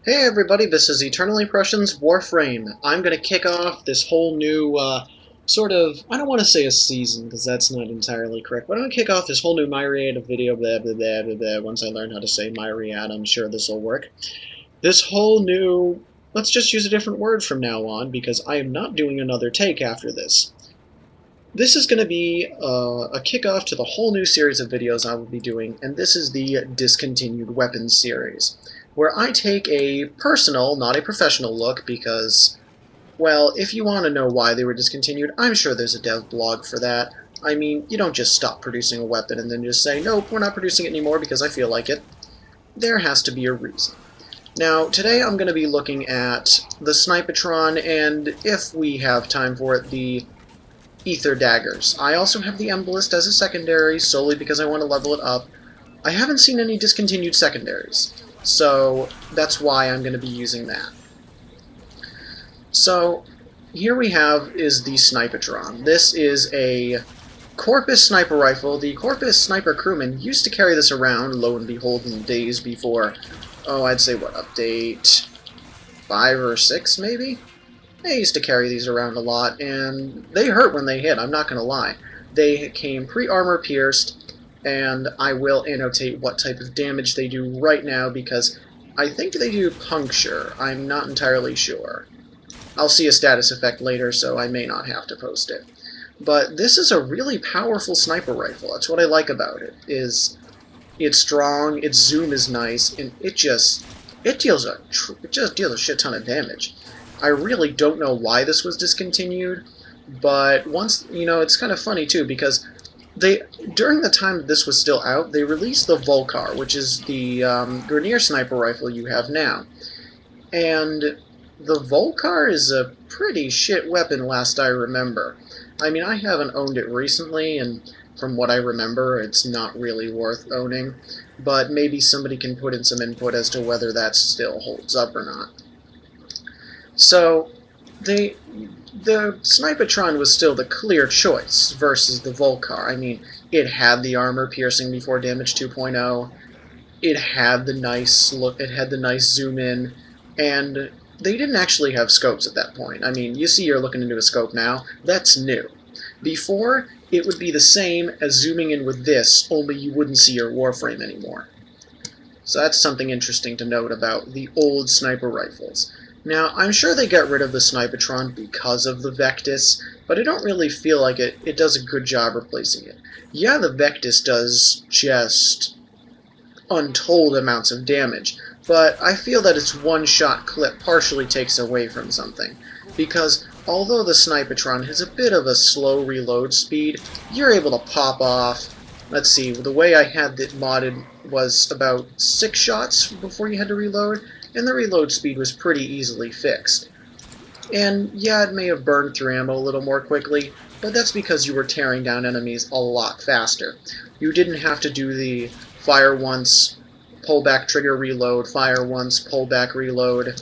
Hey everybody, this is EternallyPrussian's Warframe. I'm going to kick off this whole new, I don't want to say a season, because that's not entirely correct, but I'm going to kick off this whole new myriad video, blah, blah, blah, blah, blah. Once I learn how to say myriad, I'm sure this will work. This whole new, let's just use a different word from now on, because I am not doing another take after this. This is going to be a kickoff to the whole new series of videos I will be doing, and this is the Discontinued Weapons series, where I take a personal, not a professional look, because, well, if you want to know why they were discontinued, I'm sure there's a dev blog for that. I mean, you don't just stop producing a weapon and then just say, nope, we're not producing it anymore because I feel like it. There has to be a reason. Now, today I'm going to be looking at the Snipetron, and if we have time for it, the Daggers. I also have the Embolist as a secondary, solely because I want to level it up. I haven't seen any discontinued secondaries, so that's why I'm going to be using that. So, here we have is the Snipetron. This is a Corpus sniper rifle. The Corpus sniper crewman used to carry this around, lo and behold, in the days before, I'd say, what, update 5 or 6, maybe? They used to carry these around a lot, and they hurt when they hit, I'm not going to lie. They came pre-armor pierced, and I will annotate what type of damage they do right now, because I think they do puncture. I'm not entirely sure. I'll see a status effect later, so I may not have to post it. But this is a really powerful sniper rifle. That's what I like about it, is it's strong, its zoom is nice, and it just deals a shit ton of damage. I really don't know why this was discontinued, but once, it's kind of funny too, because during the time this was still out, they released the Volkar, which is the Grineer sniper rifle you have now. And the Volkar is a pretty shit weapon last I remember. I mean, I haven't owned it recently, and from what I remember, it's not really worth owning, but maybe somebody can put in some input as to whether that still holds up or not. So, the Snipetron was still the clear choice versus the Volkar. I mean, it had the armor piercing before damage 2.0, it had the nice look, it had the nice zoom in, and they didn't actually have scopes at that point. I mean, you see you're looking into a scope now, that's new. Before, it would be the same as zooming in with this, only you wouldn't see your Warframe anymore. So that's something interesting to note about the old sniper rifles. Now, I'm sure they got rid of the Snipetron because of the Vectis, but I don't really feel like it does a good job replacing it. Yeah, the Vectis does just untold amounts of damage, but I feel that its one-shot clip partially takes away from something, because although the Snipetron has a bit of a slow reload speed, you're able to pop off. Let's see, the way I had it modded was about 6 shots before you had to reload, and the reload speed was pretty easily fixed. And yeah, it may have burned through ammo a little more quickly, but that's because you were tearing down enemies a lot faster. You didn't have to do the fire once, pull back trigger reload, fire once, pull back reload.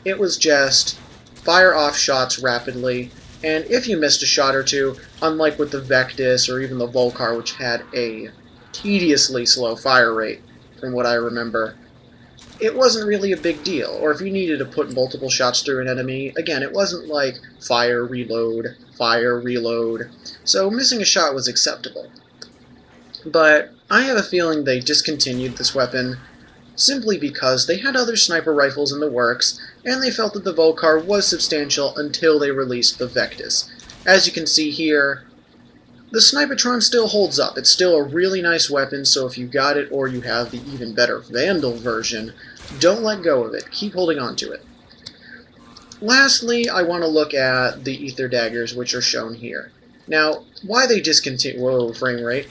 It was just fire off shots rapidly, and if you missed a shot or two, unlike with the Vectis or even the Volkar, which had a tediously slow fire rate, from what I remember, it wasn't really a big deal. Or if you needed to put multiple shots through an enemy, again, it wasn't like fire, reload, so missing a shot was acceptable. But I have a feeling they discontinued this weapon simply because they had other sniper rifles in the works, and they felt that the Volkar was substantial until they released the Vectis. As you can see here, the Snipetron still holds up. It's still a really nice weapon, so if you got it or you have the even better Vandal version, don't let go of it. Keep holding on to it. Lastly, I want to look at the Daggers, which are shown here. Now, why they discontinued... Whoa, frame rate.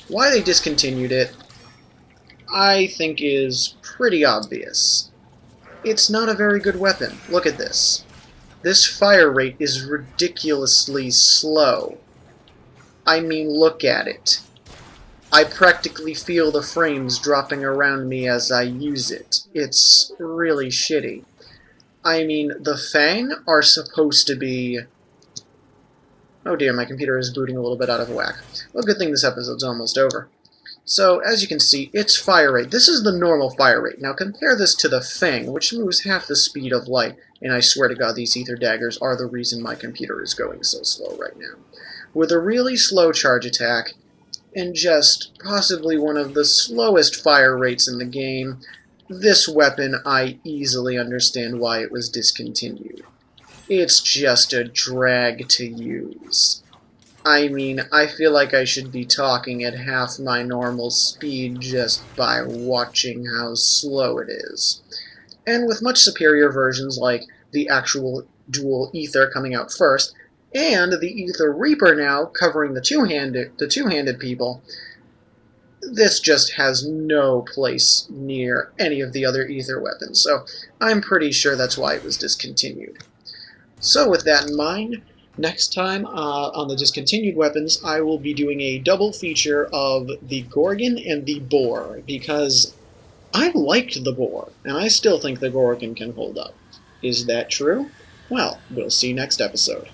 Why they discontinued it, I think is pretty obvious. It's not a very good weapon. Look at this. This fire rate is ridiculously slow. I mean, look at it. I practically feel the frames dropping around me as I use it. It's really shitty. I mean, the Fang are supposed to be... Oh dear, my computer is booting a little bit out of whack. Well, good thing this episode's almost over. So, as you can see, its fire rate. This is the normal fire rate. Now compare this to the Fang, which moves half the speed of light. And I swear to God, these ether daggers are the reason my computer is going so slow right now. With a really slow charge attack, and just possibly one of the slowest fire rates in the game, this weapon, I easily understand why it was discontinued. It's just a drag to use. I mean, I feel like I should be talking at half my normal speed just by watching how slow it is. And with much superior versions like the actual dual ether coming out first, and the Ether Reaper now covering the two-handed people, this just has no place near any of the other ether weapons, so I'm pretty sure that's why it was discontinued. So with that in mind, next time on the discontinued weapons, I will be doing a double feature of the Gorgon and the Boar, because I liked the Boar, and I still think the Gorgon can hold up. Is that true? Well, we'll see next episode.